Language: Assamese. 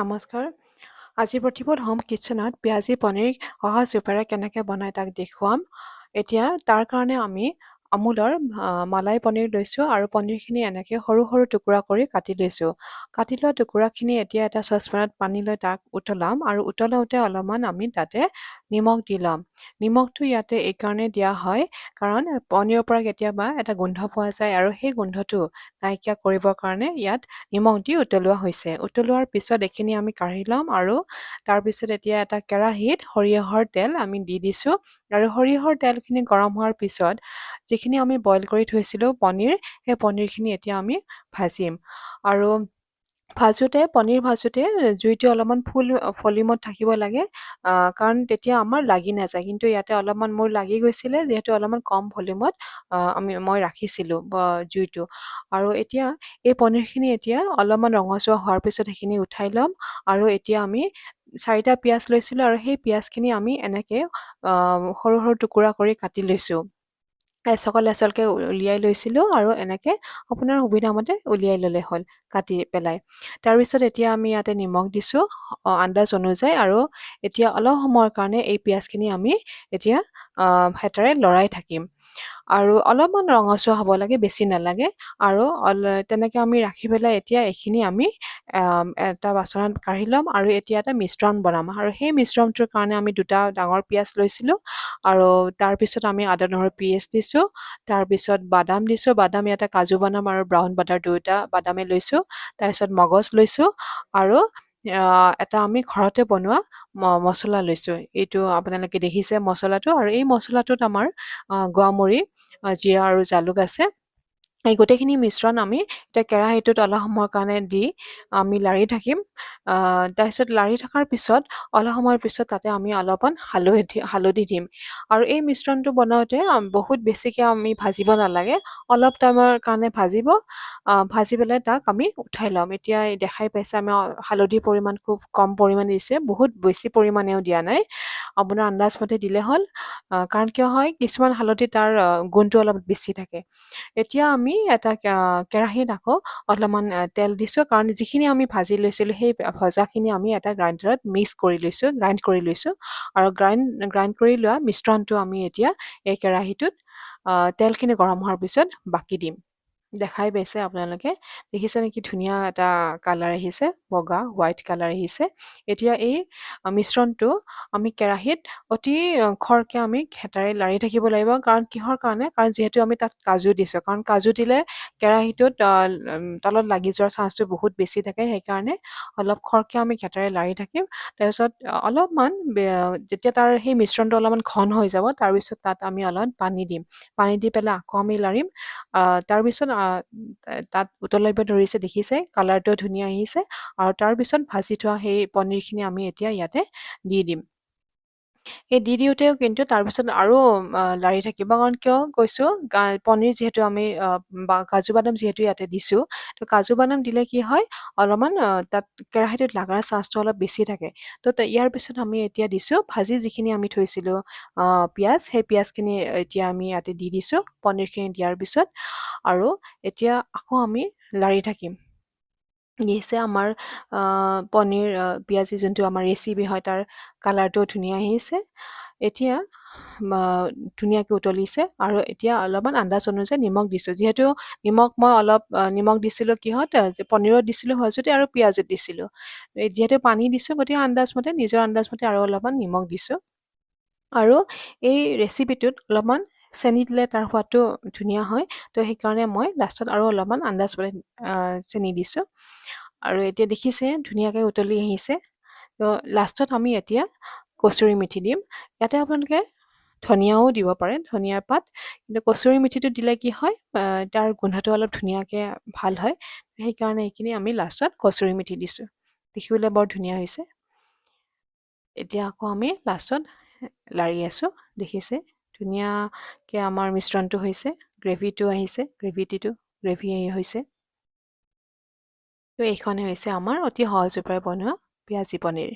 নমস্কাৰ। আজি প্ৰতিপদ হোম কিটচেনত পিয়াজি পনীৰ সহজ উপায়েৰে কেনেকৈ বনাই তাক দেখুৱাম। এতিয়া তাৰ কাৰণে আমি আমুলৰ মালাই পনীৰ লৈছোঁ আৰু পনীৰখিনি এনেকৈ সৰু সৰু টুকুৰা কৰি কাটি লৈছোঁ। কাটি লোৱা টুকুৰাখিনি এতিয়া এটা চচপেনত পানী লৈ তাক উতলাম আৰু উতলাওঁতে অলপমান আমি তাতে নিমখ দি ল'ম। নিমখটো ইয়াতে এইকাৰণে দিয়া হয় কাৰণ পনীৰৰ পৰা কেতিয়াবা এটা গোন্ধ পোৱা যায় আৰু সেই গোন্ধটো নাইকিয়া কৰিবৰ কাৰণে ইয়াত নিমখ দি উতলোৱা হৈছে। উতলোৱাৰ পিছত এইখিনি আমি কাঢ়ি ল'ম আৰু তাৰপিছত এতিয়া এটা কেৰাহীত সৰিয়হৰ তেল আমি দি দিছোঁ আৰু সৰিয়হৰ তেলখিনি গৰম হোৱাৰ পিছত যিখিনি আমি বইল কৰি থৈছিলোঁ পনীৰ, সেই পনীৰখিনি এতিয়া আমি ভাজিম আৰু পনীৰ ভাজোঁতে জুইটো অলপমান ফলিমত থাকিব লাগে কাৰণ তেতিয়া আমাৰ লাগি নাযায়। কিন্তু ইয়াতে অলপমান মোৰ লাগি গৈছিলে যিহেতু অলপমান কম ভলিউমত মই ৰাখিছিলোঁ জুইটো আৰু এতিয়া এই পনীৰখিনি এতিয়া অলপমান ৰঙচুৱা হোৱাৰ পিছত সেইখিনি উঠাই ল'ম আৰু এতিয়া আমি 4টা পিঁয়াজ লৈছিলোঁ আৰু সেই পিঁয়াজখিনি আমি এনেকৈ সৰু সৰু টুকুৰা কৰি কাটি লৈছোঁ। এচকল এচকলকৈ উলিয়াই লৈছিলোঁ আৰু এনেকৈ আপোনাৰ সুবিধামতে উলিয়াই ল'লে হ'ল কাটি পেলাই। তাৰপিছত এতিয়া আমি ইয়াতে নিমখ দিছোঁ আন্দাজ অনুযায়ী আৰু এতিয়া অলপ সময়ৰ কাৰণে এই পিঁয়াজখিনি আমি এতিয়া হেতাৰে লৰাই থাকিম আৰু অলপমান ৰঙচুৱা হ'ব লাগে, বেছি নালাগে আৰু তেনেকৈ আমি ৰাখি পেলাই এতিয়া এইখিনি আমি এটা বাচনত কাঢ়ি ল'ম আৰু এতিয়া এটা মিশ্ৰণ বনাম আৰু সেই মিশ্ৰণটোৰ কাৰণে আমি 2টা ডাঙৰ পিঁয়াজ লৈছিলোঁ আৰু তাৰপিছত আমি আদা নহৰু পেষ্ট দিছোঁ, তাৰপিছত বাদাম দিছোঁ, বাদাম ইয়াতে কাজু বাদাম আৰু ব্ৰাউন বাটাৰ 2টা বাদামে লৈছোঁ, তাৰপিছত মগজ লৈছোঁ আৰু এটা আমি ঘৰতে বনোৱা মছলা লৈছোঁ। এইটো আপোনালোকে দেখিছে মছলাটো আৰু এই মছলাটোত আমাৰ গোৱামুৰি, জিৰা আৰু জালুক আছে। এই গোটেইখিনি মিশ্ৰণ আমি এতিয়া কেৰাহীটোত অলপ সময়ৰ কাৰণে দি আমি লাৰি থাকিম। তাৰপিছত লাৰি থকাৰ পিছত অলপ সময়ৰ পিছত তাতে আমি অলপমান হালধি দিম আৰু এই মিশ্ৰণটো বনাওঁতে বহুত বেছিকৈ আমি ভাজিব নালাগে, অলপ টাইমৰ কাৰণে ভাজি পেলাই তাক আমি উঠাই ল'ম। এতিয়া দেখাই পাইছে আমি হালধিৰ পৰিমাণ খুব কম পৰিমাণে দিছে, বহুত বেছি পৰিমাণেও দিয়া নাই, আপোনাৰ আন্দাজমতে দিলে হ'ল কাৰণ কিয় হয় কিছুমান হালধি তাৰ গুণটো অলপ বেছি থাকে। এতিয়া আমি এটা কেৰাহীত আকৌ অলপমান তেল দিছোঁ কাৰণ যিখিনি আমি ভাজি লৈছিলোঁ সেই ভজাখিনি আমি এটা গ্ৰাইণ্ডাৰত গ্ৰাইণ্ড কৰি লৈছোঁ আৰু গ্ৰাইণ্ড কৰি লোৱা মিশ্ৰণটো আমি এতিয়া এই কেৰাহীটোত তেলখিনি গৰম হোৱাৰ পিছত বাকি দিম। দেখাই পাইছে আপোনালোকে, দেখিছে নেকি ধুনীয়া এটা কালাৰ আহিছে, বগা হোৱাইট কালাৰ আহিছে। এতিয়া এই মিশ্ৰণটো আমি কেৰাহীত অতি খৰকৈ আমি হেতাৰে লাৰি থাকিব লাগিব কাৰণ কিহৰ কাৰণে, কাৰণ যিহেতু আমি তাত কাজু দিছোঁ, কাৰণ কাজু দিলে কেৰাহীটোত তলত লাগি যোৱাৰ চান্সটো বহুত বেছি থাকে, সেইকাৰণে অলপ খৰকৈ আমি হেতাৰে লাৰি থাকিম। তাৰপিছত অলপমান যেতিয়া তাৰ সেই মিশ্ৰণটো অলপমান ঘন হৈ যাব তাৰপিছত তাত আমি অলপমান পানী দিম, পানী দি পেলাই আকৌ আমি লাৰিম। তাৰপিছত তাত উতলিব ধৰিছে, দেখিছে কালাৰটো ধুনীয়া আহিছে আৰু তাৰপিছত ভাজি থোৱা সেই পনীৰখিনি আমি এতিয়া ইয়াতে দি দিম। এই দি দিওঁতেও কিন্তু তাৰপিছত আৰু লাৰি থাকিব, কাৰণ কিয় কৈছোঁ পনীৰ যিহেতু আমি কাজু বাদাম যিহেতু ইয়াতে দিছোঁ, তো কাজু বাদাম দিলে কি হয় অলপমান তাত কেৰাহীটোত লগাৰ চান্সটো অলপ বেছি থাকে। তো ইয়াৰ পিছত আমি এতিয়া দিছোঁ ভাজি যিখিনি আমি থৈছিলোঁ পিঁয়াজ, সেই পিঁয়াজখিনি এতিয়া আমি ইয়াতে দি দিছোঁ পনীৰখিনি দিয়াৰ পিছত আৰু এতিয়া আকৌ আমি লাৰি থাকিম। দিছে আমাৰ পনীৰ পিঁয়াজি যোনটো আমাৰ ৰেচিপি হয় তাৰ কালাৰটো ধুনীয়া আহিছে। এতিয়া ধুনীয়াকৈ উতলিছে আৰু এতিয়া অলপমান আন্দাজ অনুযায়ী নিমখ দিছোঁ, যিহেতু নিমখ মই অলপ নিমখ দিছিলোঁ কিহত পনীৰত দিছিলোঁ ভাজোঁতে আৰু পিঁয়াজত দিছিলোঁ, যিহেতু পানী দিছোঁ গতিকে নিজৰ আন্দাজমতে আৰু অলপমান নিমখ দিছোঁ আৰু এই ৰেচিপিটোত অলপমান চেনি দিলে তাৰ সোৱাদটো ধুনীয়া হয়, তো সেইকাৰণে মই লাষ্টত আৰু অলপমান আন্দাজমতে চেনি দিছোঁ আৰু এতিয়া দেখিছে ধুনীয়াকৈ উতলি আহিছে। তো লাষ্টত আমি এতিয়া কচুৰি মেথি দিম, ইয়াতে আপোনালোকে ধনিয়াও দিব পাৰে, ধনিয়াৰ পাত, কিন্তু কচুৰি মেথিটো দিলে কি হয় তাৰ গোন্ধটো অলপ ধুনীয়াকৈ ভাল হয়, সেইকাৰণে এইখিনি আমি লাষ্টত কচুৰি মেথি দিছোঁ। দেখিবলৈ বৰ ধুনীয়া হৈছে। এতিয়া আকৌ আমি লাষ্টত লাৰি আছোঁ, দেখিছে ধুনীয়াকৈ আমাৰ মিশ্ৰণটো হৈছে, গ্ৰেভিটো আহিছে, গ্ৰেভি হৈছে। তো এইখনে হৈছে আমাৰ অতি সহজ উপায়েৰে বনোৱা পিঁয়াজি পনীৰ।